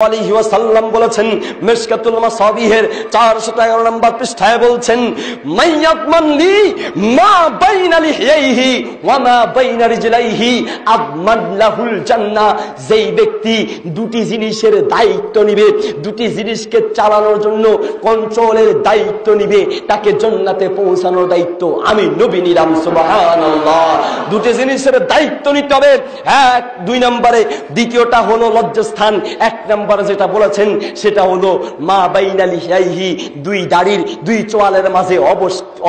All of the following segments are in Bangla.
আলাইহি ওয়াসাল্লাম বলেছেন, মিশকাতুল মাসাবিহের 411 নম্বর পৃষ্ঠায় বলছেন, মাইয়াতমান লি মা বাইনা লিহিয়াইহি ওয়া মা বাইনা রিজলাইহি আদমান লাহুল জান্নাহ। যেই ব্যক্তি দুটি জিনিসের দায়িত্ব নিবে, দুটি জিনিসকে চালানোর জন্য কন্ট্রোলের দায়িত্ব নিবে, তাকে জান্নাতে পৌঁছানোর দায়িত্ব আমি নবী নিলাম। সুবহানাল্লাহ। দুটি জিনিসের দায়িত্ব নিতে হবে। এক, 2 নম্বরে। দ্বিতীয়টা হলো লজ্জাস্থান। 1 নম্বরে যেটা বলেছেন সেটা হলো মা বাইনা লিহিয়াইহি, 2 দাড়ির 2 চোয়ালের মাঝে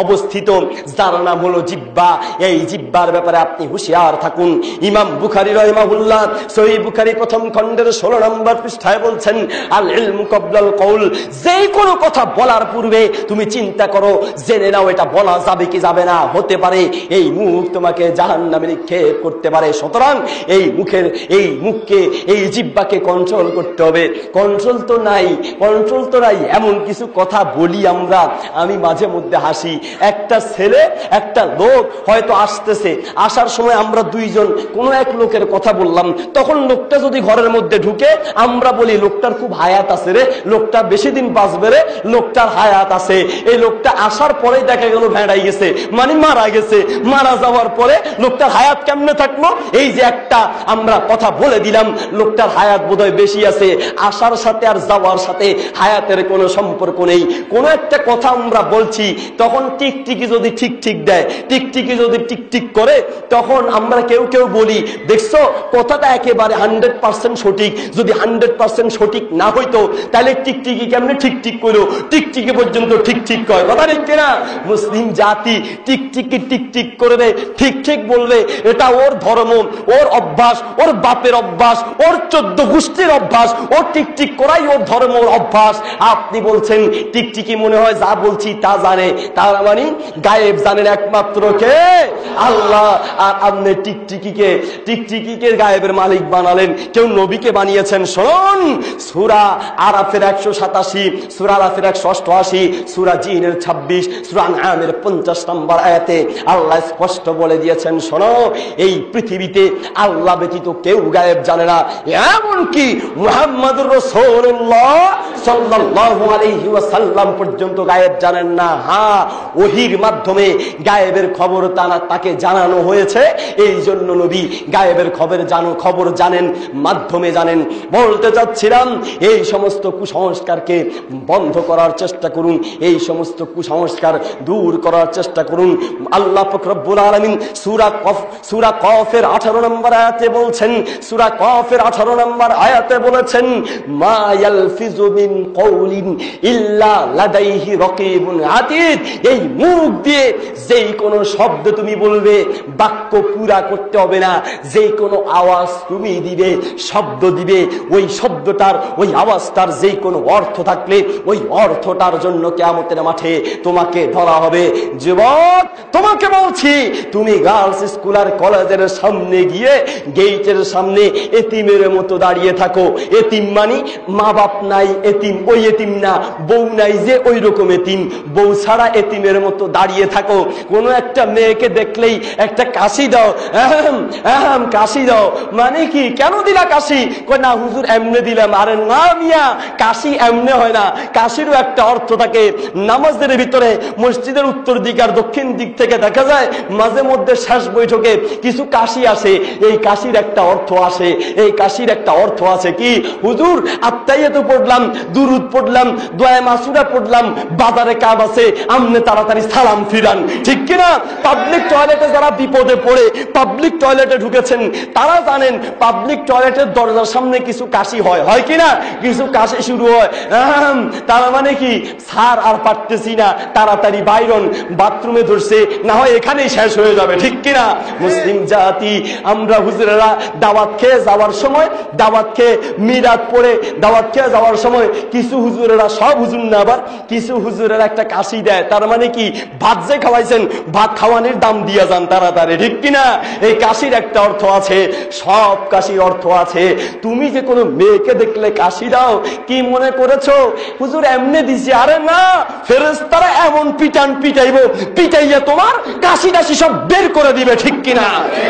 অবস্থিত, যার নাম হলো জিহ্বা। এই জিহ্বার ব্যাপারে আপনি হুঁশিয়ার থাকুন। ইমাম বুখারী রাহিমাহুল্লাহ সহিহ বুখারী প্রথম খণ্ডের 16 নম্বর পৃষ্ঠায় বলছেন, আল ইলমু ক্বাবলাল কওল। যেই কোনো কথা বলার পূর্বে তুমি চিন্তা করো, জেনে নাও এটা বলা যাবে কি যাবে না। হতে পারে এই মুখ তোমাকে জাহান্নামে নিক্ষেপ করতে পারে। সুতরাং এই মুখকে, এই জিহ্বাকে কন্ট্রোল করতে হবে। কন্ট্রোল তো নাই। এমন কিছু কথা বলি আমরা, আমি মাঝে মধ্যে হাসি। একটা ছেলে, একটা লোক হয়তো আসতেছে, আসার সময় আমরা 2 জন কোনো এক লোকের কথা বললাম, তখন লোকটা যদি ঘরের মধ্যে ঢুকে, আমরা বলি লোকটার খুব হায়াত আছে রে, লোকটা বেশি দিন বাঁচবে রে, লোকটার হায়াত আছে। এই লোকটা আসার পরেই দেখা গেল ভেড়াই গেছে, মানে মারা গেছে। মারা যাওয়ার পরে লোকটার হায়াত কেমনে থাকলো? এই যে একটা আমরা কথা বলে দিলাম, লোকটার হায়াত বোধহয় বেশি আছে। আসার সাথে আর যাওয়ার সাথে হায়াতের কোনো সম্পর্ক নেই। কোন একটা কথা আমরা বলছি, তখন টিকটিকি যদি ঠিক দেয়, টিকটিকি যদি টিক করে, তখন আমরা কেউ বলি, দেখছো কথাটা একেবারে 100% সঠিক। যদি 100% সঠিক না হইতো, তাহলে টিকটিকি কেমনে ঠিক করলো? টিকটিকি পর্যন্ত ঠিক কয়, কথা ঠিক কিনা? মুসলিম জাতি টিকটিকি করবে, ঠিক বলবে, এটা ওর ধর্ম, ওর অভ্যাস, ওর বাপের অভ্যাস, ওর 14 গোষ্ঠীর অভ্যাস, ওর টিকটিক করাই ওর ধর্ম, ওর অভ্যাস। আপনি বলছেন টিকটিকি মনে হয় যা বলছি তা জানে, তার মানে গায়েব জানেন একমাত্র কে? আল্লাহ। আর আপনি টিকটিকিকে গায়েবের মালিক বানালেন, কেউ নবীকে বানিয়েছেন। শুনুন, সূরা আরাফের 187, সূরা আরাফের 188, সূরা জিনের 26, সূরা আনআমের 50 নম্বর আয়াতে আল্লাহ স্পষ্ট বলে দিয়েছেন, শোনো, এই পৃথিবীতে আল্লাহ ব্যতীত কেউ গায়েব জানে না, এমনকি মুহাম্মদুর রাসূলুল্লাহ সাল্লাল্লাহু আলাইহি ওয়াসাল্লাম পর্যন্ত গায়েব জানেন না। হ্যাঁ, ওহীর মাধ্যমে গায়েবের খবর তাকে জানানো হয়েছে। এই জন্য নবী গায়েবের খবর জানেন, মাধ্যমে জানেন। বলতে চাচ্ছিলাম, এই সমস্ত কুসংস্কারকে বন্ধ করার চেষ্টা করুন, এই সমস্ত কুসংস্কার দূর করার চেষ্টা করুন। আল্লাহ পাক রব্বুল আলামিন সূরা কফের 18 নম্বর আয়াতে বলছেন, সূরা কফের 18 নম্বর আয়াতে বলেছেন, মা ইয়ালফিজু মিন কওলিন ইল্লা লাদাইহি রাকিবুন আতীদ। এই মুখ দিয়ে যেই কোনো শব্দ তুমি বলবে, বাক্য পুরা করতে হবে না, যেই কোনো আওয়াজ তুমি দিবে, শব্দ দিবে, ওই শব্দটার, ওই আওয়াজটার যেই কোনো অর্থ থাকলে, ওই অর্থটার জন্য কিয়ামতের মাঠে তোমাকে ধরা হবে। যুবক, তোমাকে বলছি, তুমি গার্লস স্কুল আর কলেজের সামনে গিয়ে গেটের সামনে এতিমের মতো দাঁড়িয়ে থাকো। এতিম মানে মা বাপ নাই এতিম, ওই এতিম না, বউ নাই যে ওই রকম এতিম, বউ ছাড়া এতিমের মতো দাঁড়িয়ে থাকো। কোন একটা মেয়েকে দেখলেই একটা কাশি দাও, কাশি দাও, মানে কি? কেন দিলা কাশি? কই না হুজুর এমনে দিলাম। আরে না মিয়া, কাশি এমনে হয় না, কাশিরও একটা অর্থ থাকে। নামাজের ভিতরে মসজিদের উত্তর দিক আর দক্ষিণ দিক থেকে দেখা যায় মাঝে মধ্যে শেষ বৈঠকে কিছু কাশি আসে, এই কাশির একটা অর্থ আসে, এই কাশির একটা অর্থ আছে কি? হুজুর আত্তাহিয়াত পড়লাম, দুরুদ পড়লাম, দোয়া মাসুরা পড়লাম, বাজারে কাজ আছে, আমনে তাড়াতাড়ি সালাম ফিরান, ঠিক কিনা? পাবলিক টয়লেটে যারা বিপদে পড়ে পাবলিক টয়লেটে ঢুকেছেন, তারা জানেন পাবলিক টয়লেটের দরজার সামনে কিছু কাশি হয় কিনা? কিছু কাশি শুরু হয়, তার মানে কি? স্যার আর পারতেছি না, তাড়াতাড়ি বাইরন, বাথরুমে ধরছে, না হয় এখানেই শেষ হয়ে যাবে, ঠিক কিনা? মুসলিম জাতি আমরা হুজুরেরা দাওয়াত খেয়ে যাওয়ার সময়, দাওয়াত খেয়ে মিলাদ পড়ে দাওয়াত খেয়ে যাওয়ার সময় কিছু হুজুরেরা, সব হুজুর না, আবার কিছু হুজুরেরা একটা কাশি দেয়, তার মানে কি ভাত যে খাওয়াইছেন ভাত খাওয়ানোর দাম দিয়ে যান তাড়াতাড়ি, ঠিক কিনা? এই কাশির একটা অর্থ আছে, সব কাশির অর্থ আছে। তুমি যে কোনো মেয়েকে দেখলে কাশি দাও, কি মনে করেছো হুজুর এমনি দিছি? আরে না, ফেরেশতারা এমন পিটান পিটাইবো, পিটাইয়া তোমার কাশি টাশি সব বের করে দিবে, ঠিক কিনা?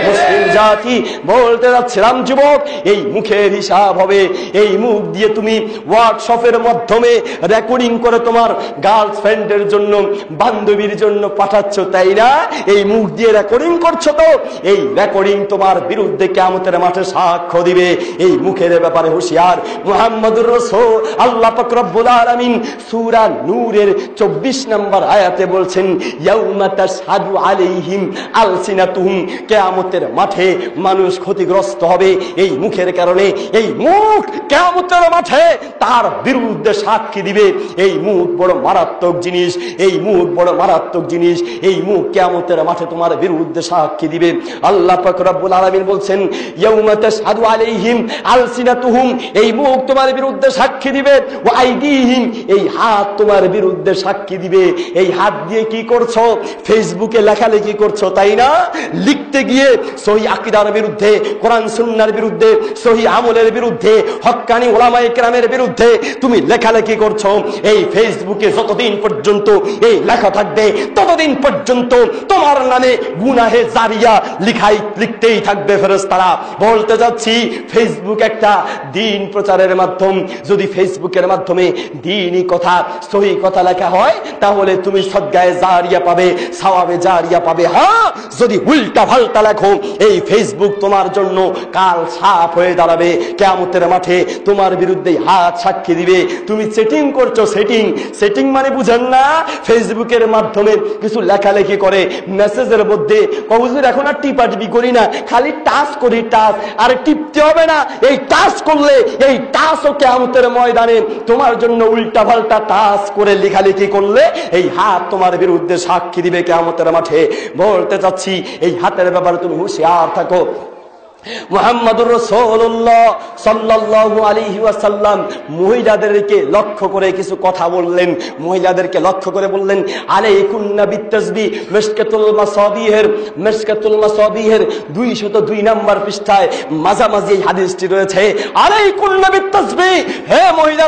মুসলিম জাতি বলতে যাচ্ছিলাম যুবক, এই মুখের হিসাব হবে। এই মুখ দিয়ে তুমি হোয়াটসঅ্যাপের মাধ্যমে রেকর্ডিং করে তোমার গার্লফ্রেন্ডের জন্য, বান্ধবীর জন্য পাঠাচ্ছ, তাই না? এই মুখ দিয়ে রেকর্ডিং করছো, তো এই রেকর্ডিং তোমার বিরুদ্ধে কিয়ামতের মাঠে সাক্ষ্য দিবে। এই মুখের ব্যাপারে হুঁশিয়ার। মুহাম্মদুর রাসূল আল্লাহ পাক রব্বুল আলামিন সূরা নূরের 24 নম্বর আয়াতে বলছেন, ইয়াউমা তাশহাদু আলাইহিম আলসিনাতুহুম, কিয়ামতের মাঠে মানুষ ক্ষতিগ্রস্ত হবে এই মুখের কারণে। এই মুখ কিয়ামতের মাঠে তার বিরুদ্ধে সাক্ষী দিবে। এই মুখ বড় মারাত্মক জিনিস, এই মুখ বড় মারাত্মক জিনিস। এই মুখ কিয়ামতের মাঠে তোমার বিরুদ্ধে সাক্ষী দিবে। আল্লাহ পাক রব্বুল আলামিন বলছেন, ইয়াউমা তাশহাদু আলাইহিম আলসিনাতুহুম, এই মুখ তোমার বিরুদ্ধে সাক্ষী দিবে। ওয়া আইদিহিম, এই হাত তোমার বিরুদ্ধে সাক্ষী দিবে। এই হাত দিয়ে কি করছো? ফেসবুকে লেখালেখি করছো, তাই না? লিখতে গিয়ে সহিহ আকীদার বিরুদ্ধে, কোরআন সুন্নাহর বিরুদ্ধে, সহিহ আমলের বিরুদ্ধে, হক্কানি উলামায়ে কেরামের বিরুদ্ধে তুমি লেখালেখি করছো। এই ফেসবুকে যতদিন পর্যন্ত এই লেখা থাকবে ততদিন পর্যন্ত তোমার নামে গুনাহে জারিয়া লিখতেই থাকবে ফেরেশতারা। বলতে যাচ্ছি, ফেসবুক একটা দ্বীন প্রচারের মাধ্যম। যদি ফেসবুকের মাধ্যমে দ্বীনি কথা, সহিহ কথা লেখা হয়, তাহলে তুমি সদকায়ে জারিয়া পাবে, সওয়াবে জারিয়া পাবে। হ্যাঁ, যদি উল্টা পাল্টা লেখো, এই ফেসবুক তোমার জন্য কাল সাপ হয়ে দাঁড়াবে। কিয়ামতের মাঠে তোমার বিরুদ্ধে হাত সাক্ষী দিবে। তুমি সেটিং করছো, সেটিং মানে বুঝেন না? ফেসবুকের মাধ্যমে কিছু লেখালেখি করে মেসেজের মধ্যে, হুজুর এখন আর টিপাটিপি করি না, খালি টাচ করি, টাচ। আর টিপতে হবে না, এই টাচ করলে এই টাচও কিয়ামতের ময়দানে তোমার জন্য উল্টা পাল্টা টাচ করে লেখালেখি করলে এই হাত তোমার বিরুদ্ধে সাক্ষী দিবে কিয়ামতের মাঠে। বলতে চাচ্ছি, এই হাতের ব্যাপারে তুমি হুঁশিয়ার থাকো। মুহাম্মদুর রাসূলুল্লাহ সাল্লাল্লাহু আলাইহি ওয়াসাল্লাম মহিলাদেরকে লক্ষ্য করে কিছু কথা বললেন। মহিলাদেরকে লক্ষ্য করে বললেন, আলাইকুন্না বিত্তাসবিহ, মিশকাতুল মাসাবিহের 202 নম্বর পৃষ্ঠায় মাঝামাঝি এই হাদিসটি রয়েছে। আলাইকুন্না বিত্তাসবিহ, হে মহিলারা